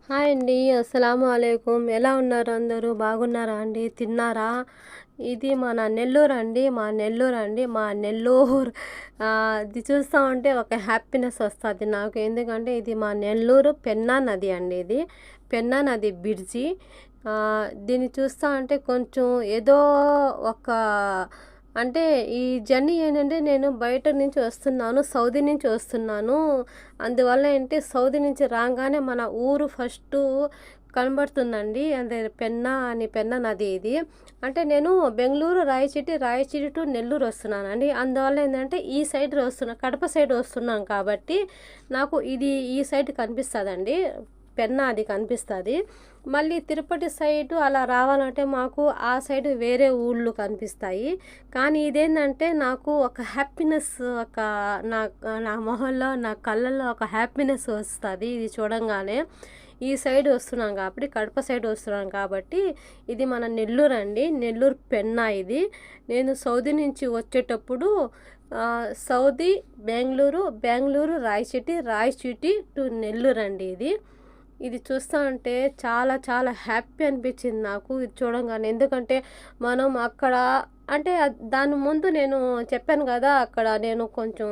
Hi అండి. అస్సలాము అలైకుం. ఎలా ఉన్నారు అందరూ? బాగున్నారా అండి? తిన్నారా? ఇది మన నెల్లూరండి. మా నెల్లూరు ఇది చూస్తా ఉంటే ఒక హ్యాపీనెస్ వస్తది నాకు. ఎందుకంటే ఇది మా నెల్లూరు పెన్నా నది అండి ఇది. పెన్నా నది బ్రిడ్జి. దీన్ని చూస్తా ఉంటే కొంచెం ఏదో ఒక అంటే ఈ జర్నీ ఏంటంటే నేను బయట నుంచి వస్తున్నాను. సౌదీ నుంచి వస్తున్నాను. అందువల్ల ఏంటి సౌదీ నుంచి రాంగానే మన ఊరు ఫస్టు కనబడుతుందండి. అదే పెన్నా నది ఇది. అంటే నేను బెంగుళూరు, రాయచీటి టు నెల్లూరు వస్తున్నానండి. అందువల్ల ఏందంటే ఈ సైడ్ కడప సైడ్ వస్తున్నాం కాబట్టి నాకు ఇది ఈ సైడ్ కనిపిస్తదండి. పెన్నా అది కనిపిస్తది. మళ్ళీ తిరుపతి సైడు అలా రావాలంటే మాకు ఆ సైడ్ వేరే ఊళ్ళు కనిపిస్తాయి. కానీ ఇదేంటంటే నాకు ఒక హ్యాపీనెస్ ఒక నా నా మొహంలో, నా కళ్ళల్లో ఒక హ్యాపీనెస్ వస్తది ఇది చూడంగానే. ఈ సైడ్ వస్తున్నాం కాబట్టి, కడప సైడ్ వస్తున్నాం కాబట్టి ఇది మన నెల్లూరు అండి. నెల్లూరు పెన్నా ఇది. నేను సౌదీ నుంచి వచ్చేటప్పుడు సౌదీ, బెంగుళూరు, రాయచీటి టు నెల్లూరు అండి ఇది. ఇది చూస్తా ఉంటే చాలా చాలా హ్యాపీ అనిపించింది నాకు ఇది చూడంగానే. ఎందుకంటే మనం అక్కడ అంటే దాని ముందు నేను చెప్పాను కదా, అక్కడ నేను కొంచెం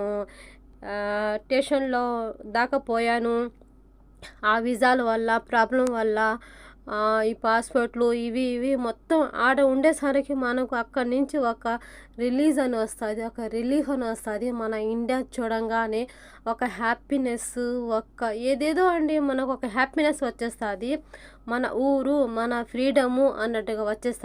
స్టేషన్‌లో దాకా పోయాను. ఆ విజాల వల్ల, ప్రాబ్లమ్ వల్ల ఈ పాస్‌పోర్ట్‌లు ఇవి మొత్తం ఆడ ఉండేసరికి మనకు అక్కడి నుంచి ఒక రిలీజ్ అని వస్తది. ఒక రిలీఫ్ అని వస్తది. మన ఇండియా చూడంగానే ఒక హ్యాపీనెస్సు ఏదేదో అండి మనకు ఒక హ్యాపీనెస్ వచ్చేస్తది. మన ఊరు, మన ఫ్రీడము అన్నట్టుగా వచ్చేస్తది.